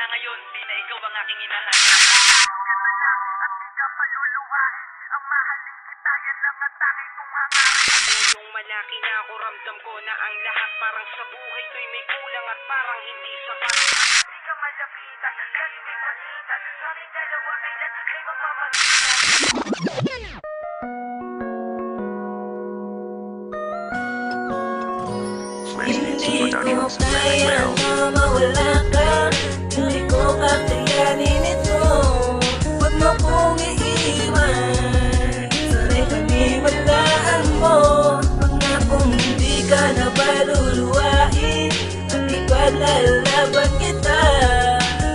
ngayon, di na ikaw ang aking hinahanap. At di ka paluluhain, ang mahalin kita, yan lang ang tanging kong hangarin. Yung malaki na ako, ramdam ko na ang lahat parang sa buhay ko'y may kulang at parang hindi sapat. Di ka malapitan, lagi may palitan, kaming dalawa kailan ay mamamagitan. Hindi ko kaya na mawala ka, hindi ko kakayanin ito. Huwag mo kong iiwan, sana'y paniwalaan mo. Pangakong hindi ka na paluluhain, at ipalalaban kita.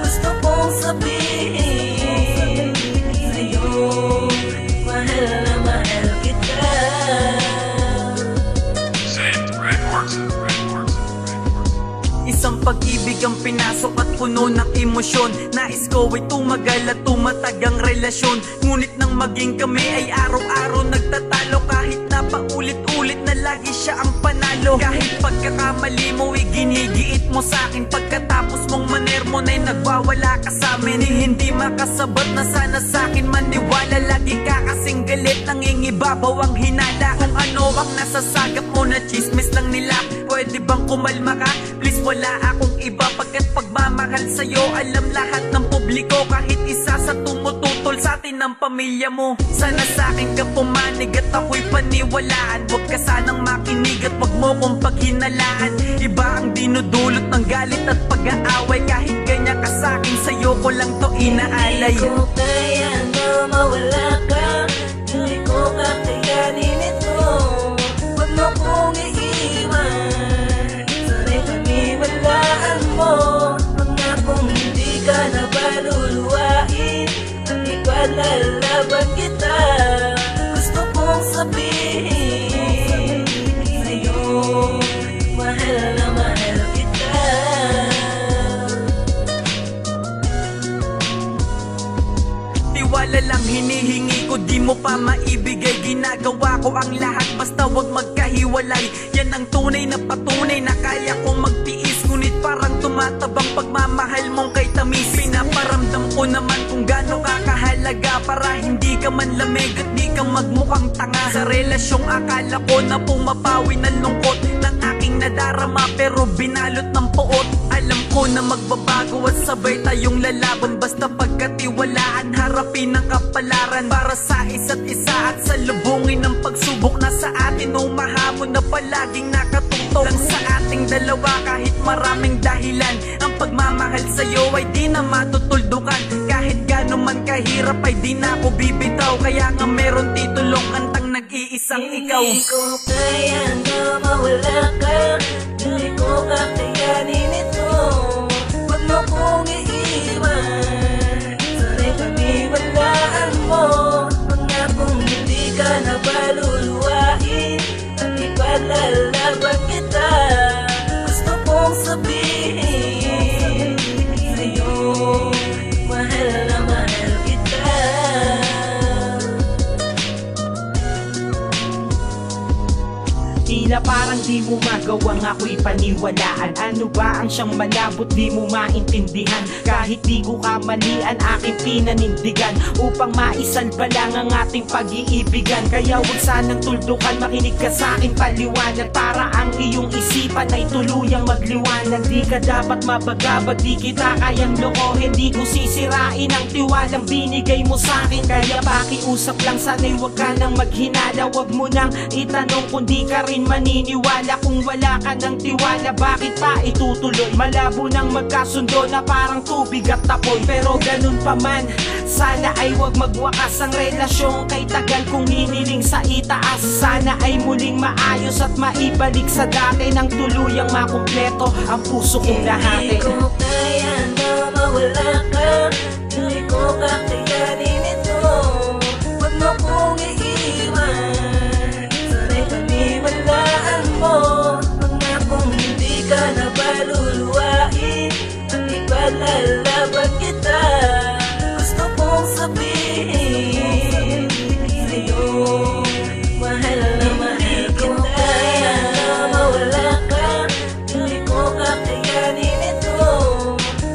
Gusto kong sabihin sa'yo, mahal na mahal kita. Isang pag-ibig ang pinasok at puno ng emosyon. Nais ko ay tumagal at tumatag ang relasyon. Ngunit nang maging kami ay araw-araw nagtatalo. Kahit na paulit-ulit na lagi siya ang panalo. Kahit pagkakamali mo ay ginigiit mo sa'kin. Pagkatapos mong manermo na'y nagwawala ka sa'min. Hindi makasabat na sana sa'kin maniwala. Lagi ka kasing galit, nangingibabaw ang hinala. Kung ano ang nasasagap mo na chismis lang nila, pwede bang kumalma ka? Please, wala akong iba. Pagkat pagmamahal sa'yo, alam lahat ng publiko. Kahit isa sa tumututol sa atin ng pamilya mo. Sana sa'kin ka pumanig at ako'y paniwalaan. Huwag ka sanang makinig at wag mo kong paghinalaan. Iba ang dinudulot ng galit at pag-aaway. Kahit ganyan ka sa'kin, sa'yo ko lang to inaalay. Hindi ko kaya na mawala ka, hindi ko kakayanin ito. Huwag mo kong iiwan, sana'y paniwalaan mo. Pangakong hindi ka na paluluhain, at ipalalaban kita. Gusto kong sabihin sa'yo, mahal na mahal kita. Tiwala lang hinihingi ko, di mo pa maibigay. Ginagawa ko ang lahat, basta wag magkahiwalay. Yan ang tunay na patunay na kaya kong magtiis. Ngunit parang tumatabang pagmamahal mong kay tamis. Pinaparamdam ko naman kung gaano ka kahalaga, para hindi ka man lamig at di ka magmukhang tanga. Sa relasyong akala ko na pumapawi ng lungkot ng aking nadarama, pero binalot ng puot. Alam ko na magbabago at sabay tayong lalaban. Basta pagkatiwalaan, harapin ang kapalaran. Para sa isa't isa at sa lubungin ng pagsubok na sa atin, umahamon na palaging nakatutok lang sa ating dalawa. Kahit maraming dahilan, ang pagmamahal sa'yo ay di na matutuldukan. Kahit gano'n man kahirap ay di na ako bibitaw. Kaya nga meron titulong kantang nag-iisang ikaw. Hindi ko kaya na mawala ka, hindi ko kakayanin ito. Huwag mo kong iiwan, sana'y paniwalaan mo. Pangakong hindi ka na paluluhain, at ipalalaban kita. Gusto kong sabihin sa'yo, mahal na mahal kita. Tila parang di mo magawang ako'y paniwalaan. Ano ba ang siyang malabot di mo maintindihan? Kahit di ko kamalian, aking pinanindigan upang maisalba lang ang ating pag-iibigan. Kaya huwag sanang tuldukan, makinig ka sa'king paliwanag, para ang iyong isipan ay tuluyang magliwanag. Di ka dapat mabagabag, di kita kayang lokohin. Di ko sisirain ang tiwalang binigay mo sa'kin. Kaya pakiusap lang, sana'y huwag ka nang maghinala. Huwag mo nang itanong kung di ka rin maniniwala. Kung wala ka ng tiwala, bakit pa itutuloy? Malabo nang magkasundo na parang tubig at tapoy. Pero ganun pa man, sana ay wag magwakas ang relasyon. Kay tagal kong hiniling sa itaas, sana ay muling maayos at maibalik sa dati, nang tuluyang makumpleto ang puso kong lahati. Hindi ko kaya na mawala ka, hindi ko kakayanin ito. Huwag mo kong iiwan, sana'y paniwalaan mo. Pangakong hindi ka na paluluhain, at ipalalaban kita. Gusto kong sabihin sa'yo, mahal na mahal kita. Kaya na mawala ka, hindi ko kakayanin ito.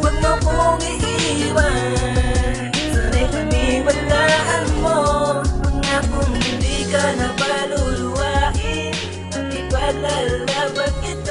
Huwag mo kong Pinaglalaban kita